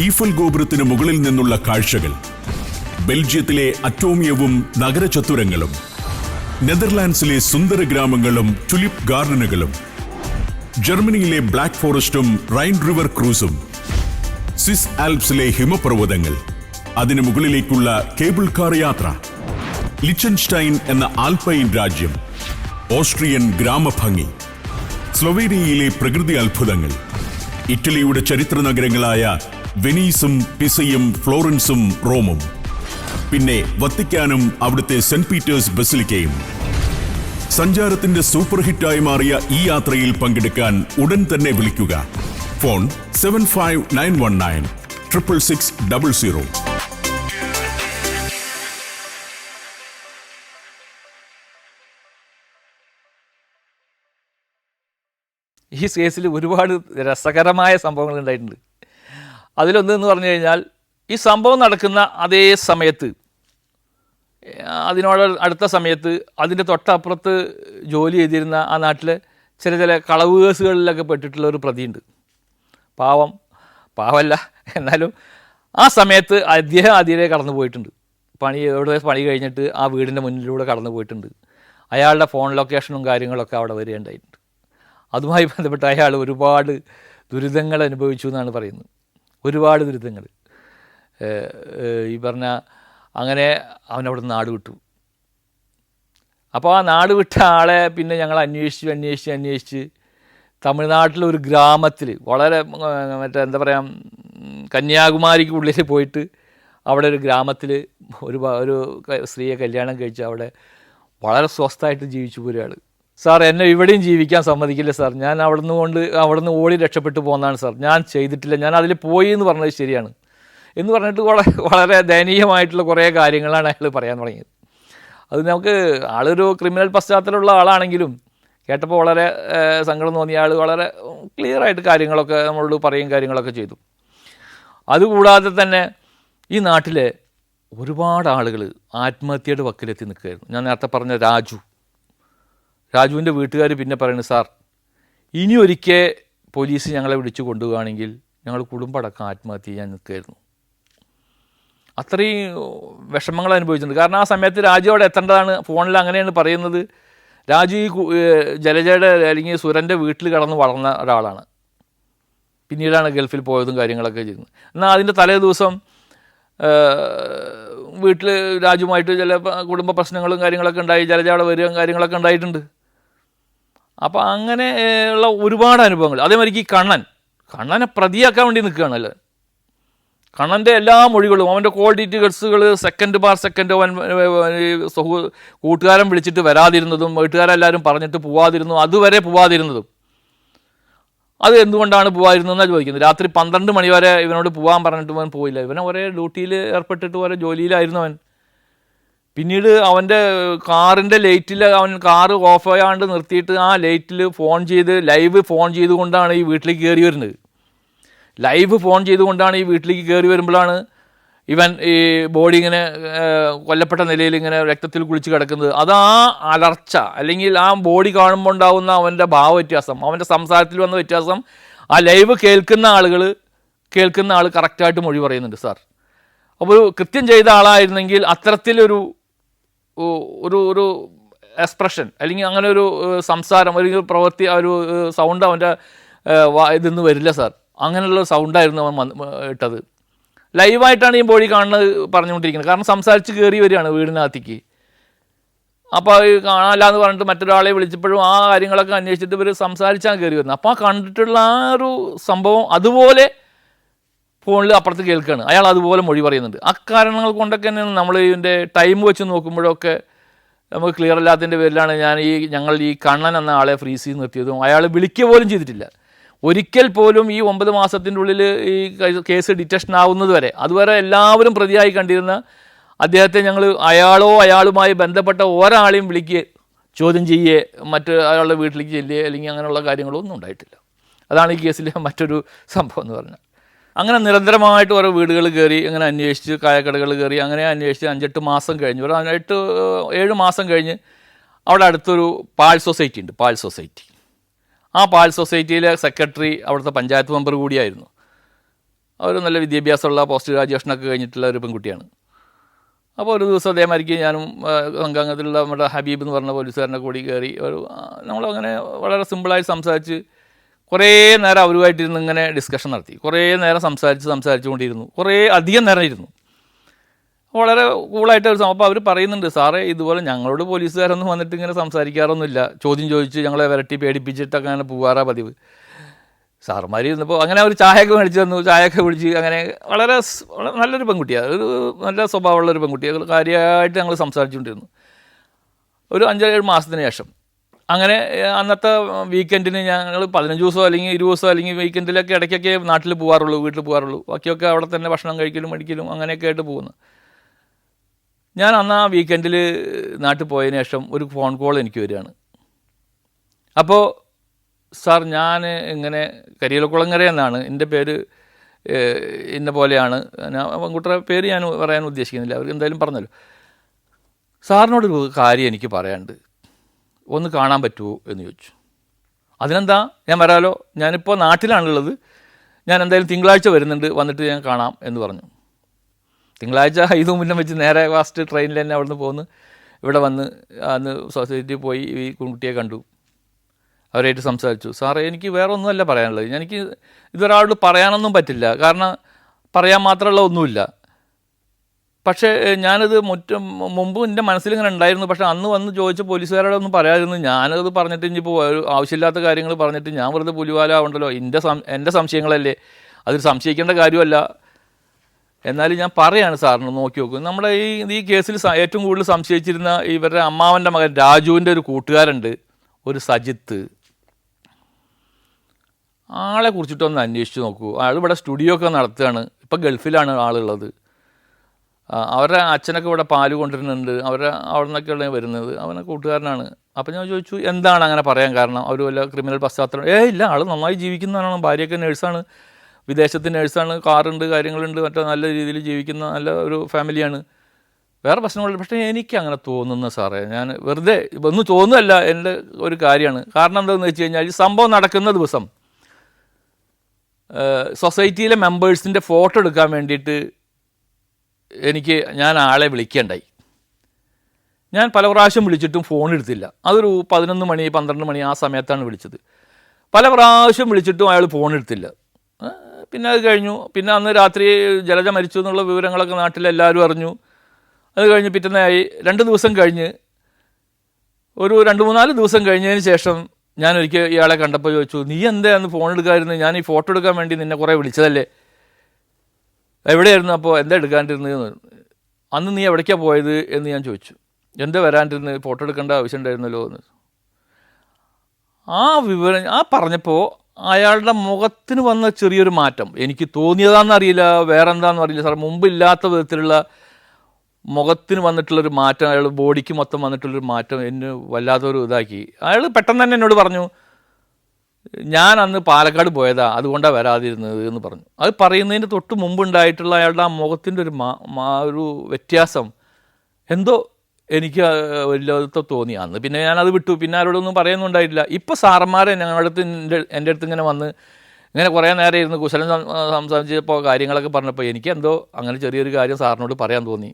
ഈഫൽ ഗോപുരത്തിന് മുകളിൽ നിന്നുള്ള കാഴ്ചകൾ, ബെൽജിയത്തിലെ അറ്റോമിയവും നഗരചത്തുരങ്ങളും, നെതർലാൻഡ്സിലെ സുന്ദര ഗ്രാമങ്ങളും ടുലിപ്പ് ഗാർഡനുകളും, ജർമ്മനിയിലെ ബ്ലാക്ക് ഫോറസ്റ്റും റൈൻ റിവർ ക്രൂസും, സ്വിസ് ആൽപ്സിലെ ഹിമപർവ്വതങ്ങൾ, അതിനു മുകളിലേക്കുള്ള കേബിൾ കാർ യാത്ര, ലിച്ചൻസ്റ്റൈൻ എന്ന ആൽപൈൻ രാജ്യം, ഓസ്ട്രിയൻ ഗ്രാമഭംഗി, സ്ലൊവേനിയയിലെ പ്രകൃതി അത്ഭുതങ്ങൾ, ഇറ്റലിയുടെ ചരിത്ര നഗരങ്ങളായ വെനീസും പിസയും ഫ്ലോറൻസും റോമും, പിന്നെ വത്തിക്കാനും അവിടുത്തെ സെന്റ് പീറ്റേഴ്സ് ബസിലിക്കയും. സഞ്ചാരത്തിന്റെ സൂപ്പർ ഹിറ്റായി മാറിയ ഈ യാത്രയിൽ പങ്കെടുക്കാൻ ഉടൻ തന്നെ വിളിക്കുക. ഫോൺ 75919 66600. ഈ കേസിൽ ഒരുപാട് രസകരമായ സംഭവങ്ങൾ ഉണ്ടായിട്ടുണ്ട്. അതിലൊന്നെന്ന് പറഞ്ഞു കഴിഞ്ഞാൽ, ഈ സംഭവം നടക്കുന്ന അതേ സമയത്ത്, അതിനോട് അടുത്ത സമയത്ത് അതിൻ്റെ തൊട്ടപ്പുറത്ത് ജോലി ചെയ്തിരുന്ന ആ നാട്ടിലെ ചില കളവ് കേസുകളിലൊക്കെ പെട്ടിട്ടുള്ള ഒരു പ്രതിയുണ്ട്. പാവമല്ല, എന്നാലും ആ സമയത്ത് അദ്ദേഹം അതിലേ കടന്നു പോയിട്ടുണ്ട്. പണി കഴിഞ്ഞിട്ട് ആ വീടിൻ്റെ മുന്നിലൂടെ കടന്നു പോയിട്ടുണ്ട്. അയാളുടെ ഫോൺ ലൊക്കേഷനും കാര്യങ്ങളൊക്കെ അവിടെ വരികയുണ്ടായിട്ടുണ്ട്. അതുമായി ബന്ധപ്പെട്ട് അയാൾ ഒരുപാട് ദുരിതങ്ങൾ അനുഭവിച്ചു എന്നാണ് പറയുന്നത്. ഒരുപാട് ദുരിതങ്ങൾ. ഈ പറഞ്ഞ അങ്ങനെ അവനവിടെ നിന്ന് നാട് വിട്ടു. അപ്പോൾ ആ നാട് വിട്ട ആളെ പിന്നെ ഞങ്ങൾ അന്വേഷിച്ച് തമിഴ്നാട്ടിലൊരു ഗ്രാമത്തിൽ, വളരെ എന്താ പറയുക, കന്യാകുമാരിക്ക് ഉള്ളിൽ പോയിട്ട് അവിടെ ഒരു ഗ്രാമത്തിൽ ഒരു സ്ത്രീയെ കല്യാണം കഴിച്ച് അവിടെ വളരെ സ്വസ്ഥമായിട്ട് ജീവിച്ചു പോരുകയാൾ. സാർ, എന്നെ ഇവിടെയും ജീവിക്കാൻ സമ്മതിക്കില്ല സാർ, ഞാൻ അവിടുന്ന് ഓടി രക്ഷപ്പെട്ടു പോകുന്നതാണ് സാർ, ഞാൻ ചെയ്തിട്ടില്ല, ഞാൻ അതിൽ പോയി എന്ന് പറഞ്ഞത് ശരിയാണ് എന്ന് പറഞ്ഞിട്ട് വളരെ ദയനീയമായിട്ടുള്ള കുറേ കാര്യങ്ങളാണ് അയാൾ പറയാൻ തുടങ്ങിയത്. അത് നമുക്ക് ആളൊരു ക്രിമിനൽ പശ്ചാത്തലമുള്ള ആളാണെങ്കിലും കേട്ടപ്പോൾ വളരെ സങ്കടം തോന്നിയ ആൾ വളരെ ക്ലിയറായിട്ട് കാര്യങ്ങളൊക്കെ നമ്മളോട് പറയും കാര്യങ്ങളൊക്കെ ചെയ്തു. അതുകൂടാതെ തന്നെ ഈ നാട്ടിലെ ഒരുപാട് ആളുകൾ ആത്മഹത്യയുടെ വക്കിലെത്തി നിൽക്കുകയായിരുന്നു. ഞാൻ നേരത്തെ പറഞ്ഞ രാജുവിൻ്റെ വീട്ടുകാർ പിന്നെ പറയുന്നത്, സാർ ഇനി ഒരിക്കൽ പോലീസ് ഞങ്ങളെ വിളിച്ചു കൊണ്ടുപോവുകയാണെങ്കിൽ ഞങ്ങൾ കുടുംബമടക്കം ആത്മഹത്യ ചെയ്യാൻ നിൽക്കുകയായിരുന്നു. അത്രയും വിഷമങ്ങൾ അനുഭവിച്ചിട്ടുണ്ട്. കാരണം ആ സമയത്ത് രാജു അവിടെ എത്തേണ്ടതാണ്. ഫോണിൽ അങ്ങനെയാണ് പറയുന്നത്. രാജു ഈ ജലജയുടെ അല്ലെങ്കിൽ സുരൻ്റെ വീട്ടിൽ കടന്ന് വളർന്ന ഒരാളാണ്. പിന്നീടാണ് ഗൾഫിൽ പോയതും കാര്യങ്ങളൊക്കെ ചെയ്യുന്നത്. എന്നാൽ അതിൻ്റെ തലേ ദിവസം വീട്ടിൽ രാജുവുമായിട്ട് ചില കുടുംബ പ്രശ്നങ്ങളും കാര്യങ്ങളൊക്കെ ഉണ്ടായി. ജലജ അവിടെ വരികയും കാര്യങ്ങളൊക്കെ ഉണ്ടായിട്ടുണ്ട്. അപ്പോൾ അങ്ങനെ ഉള്ള ഒരുപാട് അനുഭവങ്ങൾ. അതേമാതിരി ഈ കണ്ണനെ പ്രതിയാക്കാൻ വേണ്ടി നിൽക്കുകയാണല്ലോ. കണ്ണൻ്റെ എല്ലാ മൊഴികളും, അവൻ്റെ കോൾ ഡീറ്റെയിൽസുകൾ സെക്കൻഡ് ബാർ സെക്കൻഡ്, അവൻ കൂട്ടുകാരൻ വിളിച്ചിട്ട് വരാതിരുന്നതും വീട്ടുകാരെല്ലാവരും പറഞ്ഞിട്ട് പോവാതിരുന്നതും അതുവരെ പോവാതിരുന്നതും, അത് എന്തുകൊണ്ടാണ് പോവാതിരുന്നതെന്നാണ് ചോദിക്കുന്നത്. രാത്രി 12 മണി വരെ ഇവനോട് പോകാൻ പറഞ്ഞിട്ട് അവൻ പോയില്ല. ഇവനെ ഒരേ ഡ്യൂട്ടിയിൽ ഏർപ്പെട്ടിട്ട് ഒരേ ജോലിയിലായിരുന്നു അവൻ. പിന്നീട് അവൻ്റെ കാറിൻ്റെ ലൈറ്റിൽ അവൻ കാറ് ഓഫ് ചെയ്യാണ്ട് നിർത്തിയിട്ട് ആ ലൈറ്റിൽ ലൈവ് ഫോൺ ചെയ്തുകൊണ്ടാണ് ഈ വീട്ടിലേക്ക് കയറി വരുന്നത്. ലൈവ് ഫോൺ ചെയ്തുകൊണ്ടാണ് ഈ വീട്ടിലേക്ക് കയറി വരുമ്പോഴാണ് ഇവൻ ഈ ബോഡി ഇങ്ങനെ കൊല്ലപ്പെട്ട നിലയിൽ ഇങ്ങനെ രക്തത്തിൽ കുളിച്ച് കിടക്കുന്നത്. അത് ആ അലർച്ച, അല്ലെങ്കിൽ ആ ബോഡി കാണുമ്പോൾ ഉണ്ടാകുന്ന അവൻ്റെ ഭാവവ്യത്യാസം, അവൻ്റെ സംസാരത്തിൽ വന്ന വ്യത്യാസം, ആ ലൈവ് കേൾക്കുന്ന ആൾ കറക്റ്റായിട്ട് മൊഴി പറയുന്നുണ്ട് സാർ. അപ്പോൾ കൃത്യം ചെയ്ത ആളായിരുന്നെങ്കിൽ അത്തരത്തിലൊരു ഒരു എക്സ്പ്രഷൻ, അല്ലെങ്കിൽ അങ്ങനെ ഒരു സംസാരം, അല്ലെങ്കിൽ പ്രവൃത്തി, ഒരു സൗണ്ട് അവൻ്റെ ഇതൊന്നും വരില്ല സാർ. അങ്ങനെയുള്ള സൗണ്ടായിരുന്നു അവൻ ഇട്ടത്. ലൈവായിട്ടാണ് ഈ ബോഡി കാണുന്നത് പറഞ്ഞുകൊണ്ടിരിക്കുന്നത്. കാരണം സംസാരിച്ച് കയറി വരികയാണ് വീടിനകത്തേക്ക്. അപ്പോൾ കാണാനില്ല എന്ന് പറഞ്ഞിട്ട് മറ്റൊരാളെ വിളിച്ചപ്പോഴും ആ കാര്യങ്ങളൊക്കെ അന്വേഷിച്ചിട്ട് ഇവർ സംസാരിച്ചാണ് കയറി വരുന്നത്. അപ്പോൾ ആ കണ്ടിട്ടുള്ള ആ ഒരു സംഭവം അതുപോലെ ഫോണിൽ അപ്പുറത്ത് കേൾക്കുകയാണ്. അയാൾ അതുപോലെ മൊഴി പറയുന്നുണ്ട്. അക്കാരണങ്ങൾ കൊണ്ടൊക്കെ തന്നെയാണ് നമ്മൾ ഇതിൻ്റെ ടൈം വെച്ച് നോക്കുമ്പോഴൊക്കെ നമുക്ക് ക്ലിയർ അല്ലാത്തതിൻ്റെ പേരിലാണ് ഞങ്ങൾ ഈ കണ്ണൻ എന്ന ആളെ ഫ്രീസ് ചെയ്ത് നിർത്തിയതും അയാൾ വിളിക്കുക പോലും ചെയ്തിട്ടില്ല. ഒരിക്കൽ പോലും ഈ 9 മാസത്തിൻ്റെ ഉള്ളിൽ ഈ കേസ് ഡിറ്റക്ഷൻ ആവുന്നത് വരെ, അതുവരെ എല്ലാവരും പ്രതിയായി കണ്ടിരുന്ന അദ്ദേഹത്തെ ഞങ്ങൾ അയാളുമായി ബന്ധപ്പെട്ട ഒരാളെയും വിളിക്കുക, ചോദ്യം ചെയ്യുകയെ, മറ്റ് അയാളുടെ വീട്ടിലേക്ക് ചെല്ലുകയോ അല്ലെങ്കിൽ അങ്ങനെയുള്ള കാര്യങ്ങളൊന്നും ഉണ്ടായിട്ടില്ല. അതാണ് ഈ കേസിലെ മറ്റൊരു സംഭവം എന്ന് പറഞ്ഞാൽ. അങ്ങനെ നിരന്തരമായിട്ട് ഓരോ വീടുകൾ കയറി, അങ്ങനെ അന്വേഷിച്ച്, കായക്കടകൾ കയറി, അങ്ങനെ അന്വേഷിച്ച് 5-8 മാസം കഴിഞ്ഞ്, ഒരു 7 മാസം കഴിഞ്ഞ് അവിടെ അടുത്തൊരു പാൽ സൊസൈറ്റി ഉണ്ട്, പാൽ സൊസൈറ്റി. ആ പാൽ സൊസൈറ്റിയിലെ സെക്രട്ടറി അവിടുത്തെ പഞ്ചായത്ത് മെമ്പർ കൂടിയായിരുന്നു. അവർ നല്ല വിദ്യാഭ്യാസമുള്ള പോസ്റ്റ് ഗ്രാജുവേഷനൊക്കെ കഴിഞ്ഞിട്ടുള്ള ഒരു പെൺകുട്ടിയാണ്. അപ്പോൾ ഒരു ദിവസം അതേമാതിരിക്ക് ഞാനും സംഘാംഗത്തിലുള്ള നമ്മുടെ ഹബീബ് എന്ന് പറഞ്ഞ പോലീസുകാരനെ കൂടി കയറി നമ്മളങ്ങനെ വളരെ സിമ്പിളായി സംസാരിച്ച് കുറേ നേരം അവരുമായിട്ടിരുന്ന് ഇങ്ങനെ ഡിസ്കഷൻ നടത്തി. കുറേ നേരം സംസാരിച്ചുകൊണ്ടിരുന്നു. കുറേ അധികം നേരം ഇരുന്നു. വളരെ കൂളായിട്ട് ഒരു അപ്പോൾ അവർ പറയുന്നുണ്ട്, സാറേ ഇതുപോലെ ഞങ്ങളോട് പോലീസുകാരൊന്നും വന്നിട്ട് ഇങ്ങനെ സംസാരിക്കാറൊന്നുമില്ല, ചോദ്യം ചോദിച്ച് ഞങ്ങളെ വിരട്ടി പേടിപ്പിച്ചിട്ടൊക്കെ അങ്ങനെ പോകാറാ പതിവ്. സാറുമാർ ഇരുന്നപ്പോൾ അങ്ങനെ അവർ ചായയൊക്കെ മേടിച്ച് തന്നു. ചായയൊക്കെ കുടിച്ച് അങ്ങനെ വളരെ നല്ലൊരു പെൺകുട്ടിയാണ്, ഒരു നല്ല സ്വഭാവമുള്ളൊരു പെൺകുട്ടിയാണ്. കാര്യമായിട്ട് ഞങ്ങൾ സംസാരിച്ചുകൊണ്ടിരുന്നു. ഒരു 5-7 മാസത്തിന് ശേഷം അങ്ങനെ അന്നത്തെ വീക്കെൻഡിന് ഞങ്ങൾ 15 ദിവസമോ അല്ലെങ്കിൽ 20 ദിവസമോ അല്ലെങ്കിൽ വീക്കെൻഡിലൊക്കെ ഇടയ്ക്കൊക്കെ വീട്ടിൽ പോകാറുള്ളൂ. ബാക്കിയൊക്കെ അവിടെ തന്നെ ഭക്ഷണം കഴിക്കലും മേടിക്കലും അങ്ങനെയൊക്കെ ആയിട്ട് പോകുന്നു. ഞാൻ അന്ന് ആ വീക്കെൻഡിൽ നാട്ടിൽ പോയതിന് ശേഷം ഒരു ഫോൺ കോൾ എനിക്ക് വരികയാണ്. അപ്പോൾ സാർ, ഞാൻ ഇങ്ങനെ കരിയിലക്കുളങ്ങര എന്നാണ്, എൻ്റെ പേര് ഇന്ന പോലെയാണ്, ഞാൻ പെൺകുട്ടിയുടെ പേര് ഞാൻ പറയാൻ ഉദ്ദേശിക്കുന്നില്ല, അവർ എന്തായാലും പറഞ്ഞല്ലോ. സാറിനോടൊരു കാര്യം എനിക്ക് പറയാനുണ്ട്, ഒന്ന് കാണാൻ പറ്റുമോ എന്ന് ചോദിച്ചു. അതിനെന്താ, ഞാൻ വരാമല്ലോ, ഞാനിപ്പോൾ നാട്ടിലാണുള്ളത്, ഞാൻ എന്തായാലും തിങ്കളാഴ്ച വരുന്നുണ്ട്, വന്നിട്ട് ഞാൻ കാണാം എന്ന് പറഞ്ഞു. തിങ്കളാഴ്ച മുന്നേ വെച്ച് നേരെ ഫാസ്റ്റ് ട്രെയിനിൽ തന്നെ അവിടെ നിന്ന് പോന്ന് ഇവിടെ വന്ന് അന്ന് സൊസൈറ്റിയിൽ പോയി ഈ കുട്ടിയെ കണ്ടു, അവരായിട്ട് സംസാരിച്ചു. സാറേ, എനിക്ക് വേറെ ഒന്നുമല്ല പറയാനുള്ളത്, എനിക്ക് ഇതൊരാളോട് പറയാനൊന്നും പറ്റില്ല, കാരണം പറയാൻ മാത്രമുള്ള ഒന്നുമില്ല. പക്ഷേ ഞാനത് മുമ്പ് എൻ്റെ മനസ്സിലിങ്ങനെ ഉണ്ടായിരുന്നു. പക്ഷേ അന്ന് വന്ന് ചോദിച്ച പോലീസുകാരോടൊന്നും പറയാതിരുന്നു. ഞാനത് പറഞ്ഞിട്ട് ഇനിയിപ്പോൾ ആവശ്യമില്ലാത്ത കാര്യങ്ങൾ പറഞ്ഞിട്ട് ഞാൻ വെറുതെ പുലിവാല ഉണ്ടല്ലോ, എൻ്റെ സംശയങ്ങളല്ലേ, അതിൽ സംശയിക്കേണ്ട കാര്യമല്ല. എന്നാലും ഞാൻ പറയാണ് സാറിന്, നോക്കി നോക്കും. നമ്മുടെ ഈ കേസിൽ ഏറ്റവും കൂടുതൽ സംശയിച്ചിരുന്ന ഇവരുടെ അമ്മാവൻ്റെ മകൻ രാജുവിൻ്റെ ഒരു കൂട്ടുകാരുണ്ട്, ഒരു സജിത്ത്. ആളെ കുറിച്ചിട്ടൊന്ന് അന്വേഷിച്ച് നോക്കൂ. ആൾ ഇവിടെ സ്റ്റുഡിയോ ഒക്കെ നടത്തുകയാണ്, ഇപ്പം ഗൾഫിലാണ് ആളുള്ളത്. അവരുടെ അച്ഛനൊക്കെ ഇവിടെ പാല് കൊണ്ടുവരുന്നുണ്ട്, അവിടെ നിന്നൊക്കെയാണ് വരുന്നത്, അവനെ കൂട്ടുകാരനാണ്. അപ്പം ഞാൻ ചോദിച്ചു, എന്താണ് അങ്ങനെ പറയാൻ കാരണം? അവർ വല്ല ക്രിമിനൽ പശ്ചാത്തലം? ഇല്ല, ആൾ നന്നായി ജീവിക്കുന്നതാണ്, ഭാര്യയൊക്കെ നേഴ്സാണ്, വിദേശത്ത് നേഴ്സാണ്, കാറുണ്ട്, കാര്യങ്ങളുണ്ട്, മറ്റേ നല്ല രീതിയിൽ ജീവിക്കുന്ന നല്ല ഒരു ഫാമിലിയാണ്, വേറെ പ്രശ്നങ്ങളില്ല. പക്ഷേ എനിക്ക് അങ്ങനെ തോന്നുന്നു സാറേ, ഞാൻ വെറുതെ ഒന്നും തോന്നുന്നല്ല, എൻ്റെ ഒരു കാര്യമാണ്. കാരണം എന്താണെന്ന് വെച്ച് കഴിഞ്ഞാൽ, ഈ സംഭവം നടക്കുന്ന ദിവസം സൊസൈറ്റിയിലെ മെമ്പേഴ്സിൻ്റെ ഫോട്ടോ എടുക്കാൻ വേണ്ടിയിട്ട് ഞാൻ ആളെ വിളിക്കേണ്ടായി. ഞാൻ പല പ്രാവശ്യം വിളിച്ചിട്ടും ഫോൺ എടുത്തില്ല. അതൊരു 11 മണി 12 മണി ആ സമയത്താണ് വിളിച്ചത്. പല പ്രാവശ്യം വിളിച്ചിട്ടും അയാൾ ഫോൺ എടുത്തില്ല. പിന്നെ അത് കഴിഞ്ഞു. പിന്നെ അന്ന് രാത്രി ജലജ മരിച്ചു എന്നുള്ള വിവരങ്ങളൊക്കെ നാട്ടിലെല്ലാവരും അറിഞ്ഞു. അത് കഴിഞ്ഞ് പിറ്റേന്നായി 2 ദിവസം കഴിഞ്ഞ്, ഒരു 2-3-4 ദിവസം കഴിഞ്ഞതിന് ശേഷം ഞാനൊരിക്കൽ ഇയാളെ കണ്ടപ്പോൾ ചോദിച്ചു, നീ എന്താ അന്ന് ഫോൺ എടുക്കാമായിരുന്നു? ഞാൻ ഈ ഫോട്ടോ എടുക്കാൻ വേണ്ടി നിന്നെ കുറേ വിളിച്ചതല്ലേ, എവിടെയായിരുന്നു അപ്പോൾ, എന്താ എടുക്കാണ്ടിരുന്നത്? അന്ന് നീ എവിടേക്കാണ് പോയത് എന്ന് ഞാൻ ചോദിച്ചു. എന്താ വരാണ്ടിരുന്നത്, ഫോട്ടോ എടുക്കേണ്ട ആവശ്യം ഉണ്ടായിരുന്നല്ലോ എന്ന്. ആ വിവരം പറഞ്ഞപ്പോൾ അയാളുടെ മുഖത്തിന് വന്ന ചെറിയൊരു മാറ്റം എനിക്ക് തോന്നിയതാണെന്നറിയില്ല, വേറെ എന്താണെന്ന് അറിയില്ല സാർ, മുമ്പില്ലാത്ത വിധത്തിലുള്ള മുഖത്തിന് വന്നിട്ടുള്ളൊരു മാറ്റം, അയാൾ ബോഡിക്ക് മൊത്തം വന്നിട്ടുള്ളൊരു മാറ്റം എന്നെ വല്ലാത്തൊരു ഇതാക്കി. അയാൾ പെട്ടെന്ന് തന്നെ എന്നോട് പറഞ്ഞു, ഞാൻ അന്ന് പാലക്കാട് പോയതാ, അതുകൊണ്ടാണ് വരാതിരുന്നത് എന്ന് പറഞ്ഞു. അത് പറയുന്നതിന് തൊട്ട് മുമ്പുണ്ടായിട്ടുള്ള അയാളുടെ ആ മുഖത്തിൻ്റെ ഒരു വ്യത്യാസം എന്തോ എനിക്ക് വല്ലാത്ത തോന്നി. അന്ന് പിന്നെ ഞാനത് വിട്ടു, പിന്നെ ആരോടൊന്നും പറയുന്നുണ്ടായിട്ടില്ല. ഇപ്പോൾ സാറന്മാരെ ഞങ്ങളുടെ അടുത്ത് എൻ്റെ അടുത്ത് ഇങ്ങനെ വന്ന് ഇങ്ങനെ കുറേ നേരം ഇരുന്ന് കുശലം സംസാരിച്ചപ്പോൾ കാര്യങ്ങളൊക്കെ പറഞ്ഞപ്പോൾ എനിക്ക് എന്തോ അങ്ങനെ ചെറിയൊരു കാര്യം സാറിനോട് പറയാൻ തോന്നി,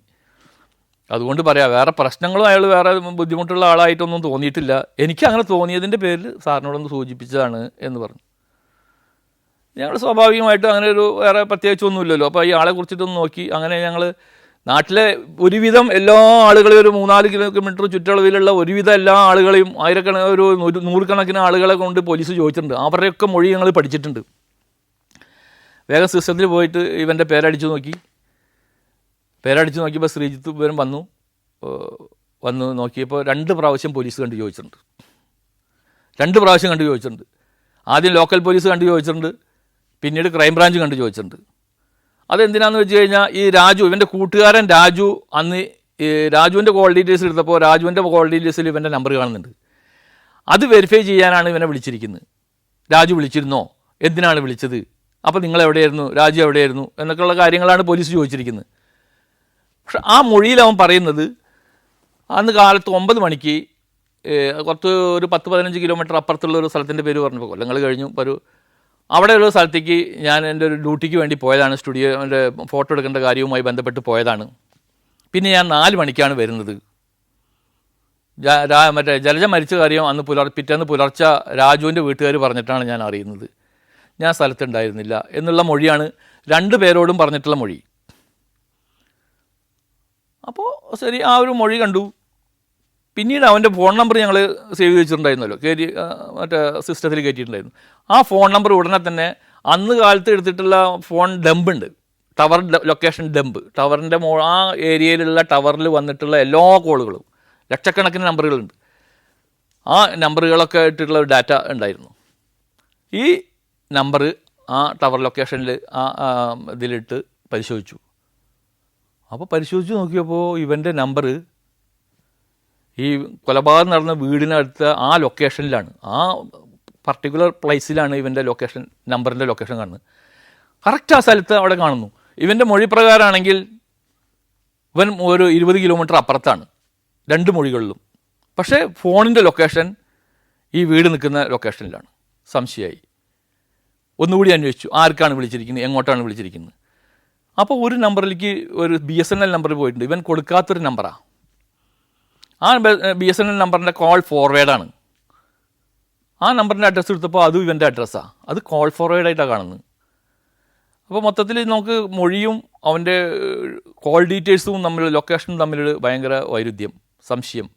അതുകൊണ്ട് പറയാം. വേറെ പ്രശ്നങ്ങളും അയാൾ വേറെ ബുദ്ധിമുട്ടുള്ള ആളായിട്ടൊന്നും തോന്നിയിട്ടില്ല, എനിക്ക് അങ്ങനെ തോന്നിയതിൻ്റെ പേരിൽ സാറിനോടൊന്ന് സൂചിപ്പിച്ചതാണ് എന്ന് പറഞ്ഞു. ഞങ്ങൾ സ്വാഭാവികമായിട്ടും അങ്ങനെ ഒരു വേറെ പ്രത്യേകിച്ചൊന്നുമില്ലല്ലോ, അപ്പോൾ ഈ ആളെ കുറിച്ചിട്ടൊന്ന് നോക്കി. അങ്ങനെ ഞങ്ങൾ നാട്ടിലെ ഒരുവിധം എല്ലാ ആളുകളെയും, ഒരു 3-4 കിലോമീറ്റർ ചുറ്റളവിലുള്ള ഒരുവിധം എല്ലാ ആളുകളെയും, ഒരു 100 ആളുകളെ കൊണ്ട് പോലീസ് ചോദിച്ചിട്ടുണ്ട്. അവരുടെയൊക്കെ മൊഴി ഞങ്ങൾ പഠിച്ചിട്ടുണ്ട്. വേഗം സിസ്റ്റത്തിൽ പോയിട്ട് ഇവൻ്റെ പേരടിച്ചു നോക്കിയപ്പോൾ ശ്രീജിത്ത് ഇവരും വന്നു നോക്കിയപ്പോൾ 2 പ്രാവശ്യം പോലീസ് കണ്ടു ചോദിച്ചിട്ടുണ്ട്. 2 പ്രാവശ്യം കണ്ടു ചോദിച്ചിട്ടുണ്ട്. ആദ്യം ലോക്കൽ പോലീസ് കണ്ടു ചോദിച്ചിട്ടുണ്ട്, പിന്നീട് ക്രൈംബ്രാഞ്ച് കണ്ടു ചോദിച്ചിട്ടുണ്ട്. അതെന്തിനാന്ന് വെച്ച് കഴിഞ്ഞാൽ ഈ രാജു, ഇവൻ്റെ കൂട്ടുകാരൻ രാജു, അന്ന് രാജുവിൻ്റെ കോൾ ഡീറ്റെയിൽസ് എടുത്തപ്പോൾ രാജുവിൻ്റെ കോൾ ഡീറ്റെയിൽസിൽ ഇവൻ്റെ നമ്പർ കാണുന്നുണ്ട്. അത് വെരിഫൈ ചെയ്യാനാണ് ഇവനെ വിളിച്ചിരിക്കുന്നത്. രാജു വിളിച്ചിരുന്നോ, എന്തിനാണ് വിളിച്ചത്, അപ്പോൾ നിങ്ങൾ എവിടെയായിരുന്നു, രാജു എവിടെയായിരുന്നു എന്നൊക്കെയുള്ള കാര്യങ്ങളാണ് പോലീസ് ചോദിച്ചിരിക്കുന്നത്. പക്ഷെ ആ മൊഴിയിൽ അവൻ പറയുന്നത് അന്ന് കാലത്ത് 9 മണിക്ക് ഒരു 10-15 കിലോമീറ്റർ അപ്പുറത്തുള്ള ഒരു സ്ഥലത്തിൻ്റെ പേര് പറഞ്ഞപ്പോൾ, കൊല്ലങ്ങൾ കഴിഞ്ഞു, അവിടെയുള്ള സ്ഥലത്തേക്ക് ഞാൻ എൻ്റെ ഒരു ഡ്യൂട്ടിക്ക് വേണ്ടി പോയതാണ്, സ്റ്റുഡിയോൻ്റെ ഫോട്ടോ എടുക്കേണ്ട കാര്യവുമായി ബന്ധപ്പെട്ട് പോയതാണ്. പിന്നെ ഞാൻ 4 മണിക്കാണ് വരുന്നത്. മറ്റേ ജലജ മരിച്ച കാര്യം അന്ന് പിറ്റേന്ന് പുലർച്ചെ രാജുവിൻ്റെ വീട്ടുകാർ പറഞ്ഞിട്ടാണ് ഞാൻ അറിയുന്നത്. ഞാൻ സ്ഥലത്തുണ്ടായിരുന്നില്ല എന്നുള്ള മൊഴിയാണ് 2 പേരോടും പറഞ്ഞിട്ടുള്ള മൊഴി. അപ്പോൾ ശരി, ആ ഒരു മൊഴി കണ്ടു. പിന്നീട് അവൻ്റെ ഫോൺ നമ്പർ ഞങ്ങൾ സേവ് ചെയ്ത് വെച്ചിട്ടുണ്ടായിരുന്നല്ലോ, മറ്റേ സിസ്റ്റത്തിൽ കയറ്റിയിട്ടുണ്ടായിരുന്നു. ആ ഫോൺ നമ്പർ ഉടനെ തന്നെ അന്ന് കാലത്ത് എടുത്തിട്ടുള്ള ഫോൺ ഡമ്പുണ്ട്, ടവർ ലൊക്കേഷൻ ഡമ്പ്, ടവറിൻ്റെ ആ ഏരിയയിലുള്ള ടവറിൽ വന്നിട്ടുള്ള എല്ലാ കോളുകളും, ലക്ഷക്കണക്കിന് നമ്പറുകളുണ്ട്. ആ നമ്പറുകളൊക്കെ ഇട്ടിട്ടുള്ള ഒരു ഡാറ്റ ഉണ്ടായിരുന്നു. ഈ നമ്പർ ആ ടവർ ലൊക്കേഷനിൽ ഇതിലിട്ട് പരിശോധിച്ചു. അപ്പോൾ പരിശോധിച്ച് നോക്കിയപ്പോൾ ഇവൻ്റെ നമ്പർ ഈ കൊലപാതകം നടന്ന വീടിനടുത്ത ആ ലൊക്കേഷനിലാണ്, ആ പർട്ടിക്കുലർ പ്ലേസിലാണ് ഇവൻ്റെ ലൊക്കേഷൻ, നമ്പറിൻ്റെ ലൊക്കേഷൻ കാണുന്നത്. കറക്റ്റ് ആ സ്ഥലത്ത് അവിടെ കാണുന്നു. ഇവൻ്റെ മൊഴി പ്രകാരമാണെങ്കിൽ ഇവൻ ഒരു 20 കിലോമീറ്റർ അപ്പുറത്താണ് 2 മൊഴികളിലും. പക്ഷേ ഫോണിൻ്റെ ലൊക്കേഷൻ ഈ വീട് നിൽക്കുന്ന ലൊക്കേഷനിലാണ്. സംശയമായി. ഒന്നുകൂടി അന്വേഷിച്ചു, ആർക്കാണ് വിളിച്ചിരിക്കുന്നത്, എങ്ങോട്ടാണ് വിളിച്ചിരിക്കുന്നത്. അപ്പോൾ ഒരു നമ്പറിലേക്ക് ഒരു BSNL നമ്പർ പോയിട്ടുണ്ട്, ഇവൻ കൊടുക്കാത്തൊരു നമ്പറാണ്. ആ BSNL നമ്പറിൻ്റെ കോൾ ഫോർവേഡാണ്. ആ നമ്പറിൻ്റെ അഡ്രസ്സ് എടുത്തപ്പോൾ അതും ഇവൻ്റെ അഡ്രസ്സാണ്, അത് കോൾ ഫോർവേഡായിട്ടാണ് കാണുന്നത്. അപ്പോൾ മൊത്തത്തിൽ നമുക്ക് മൊഴിയും അവൻ്റെ കോൾ ഡീറ്റെയിൽസും തമ്മിൽ, ലൊക്കേഷനും തമ്മിൽ ഭയങ്കര വൈരുദ്ധ്യം, സംശയം.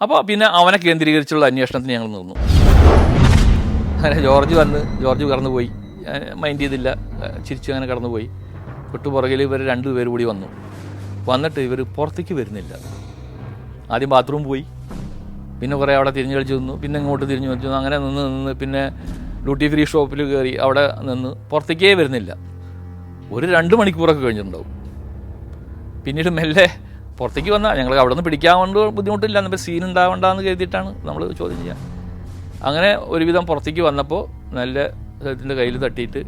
അപ്പോൾ പിന്നെ അവനെ കേന്ദ്രീകരിച്ചുള്ള അന്വേഷണത്തിന് ഞങ്ങൾ നിന്നു. അങ്ങനെ ജോർജ് കടന്നുപോയി, മൈൻഡ് ചെയ്തില്ല, ചിരിച്ചു അങ്ങനെ കടന്നുപോയി. തൊട്ടുപുറകിൽ ഇവർ 2 പേര് കൂടി വന്നിട്ട് ഇവർ പുറത്തേക്ക് വരുന്നില്ല. ആദ്യം ബാത്റൂം പോയി, പിന്നെ കുറേ അവിടെ തിരിഞ്ഞു കളിച്ച് നിന്നു, പിന്നെ ഇങ്ങോട്ട് തിരിഞ്ഞു വെച്ചു, അങ്ങനെ നിന്ന് പിന്നെ ഡ്യൂട്ടി ഫ്രീ ഷോപ്പിൽ കയറി അവിടെ നിന്ന് പുറത്തേക്കേ വരുന്നില്ല. ഒരു 2 മണിക്കൂറൊക്കെ കഴിഞ്ഞിട്ടുണ്ടാവും. പിന്നീട് മെല്ലെ പുറത്തേക്ക് വന്നാൽ ഞങ്ങൾ അവിടെ നിന്ന് പിടിക്കാൻ കൊണ്ട് ബുദ്ധിമുട്ടില്ല, എന്നിപ്പോൾ സീൻ ഉണ്ടാവണ്ടെന്ന് കരുതിയിട്ടാണ് നമ്മൾ ചോദ്യം ചെയ്യുക. അങ്ങനെ ഒരുവിധം പുറത്തേക്ക് വന്നപ്പോൾ നല്ല അദ്ദേഹത്തിൻ്റെ കയ്യിൽ തട്ടിയിട്ട്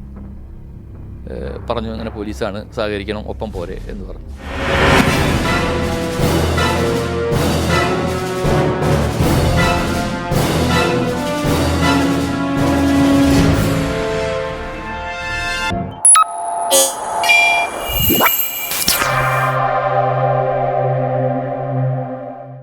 പറഞ്ഞു, അങ്ങനെ പോലീസാണ്, സഹകരിക്കണം, ഒപ്പം പോരെ എന്ന് പറഞ്ഞു.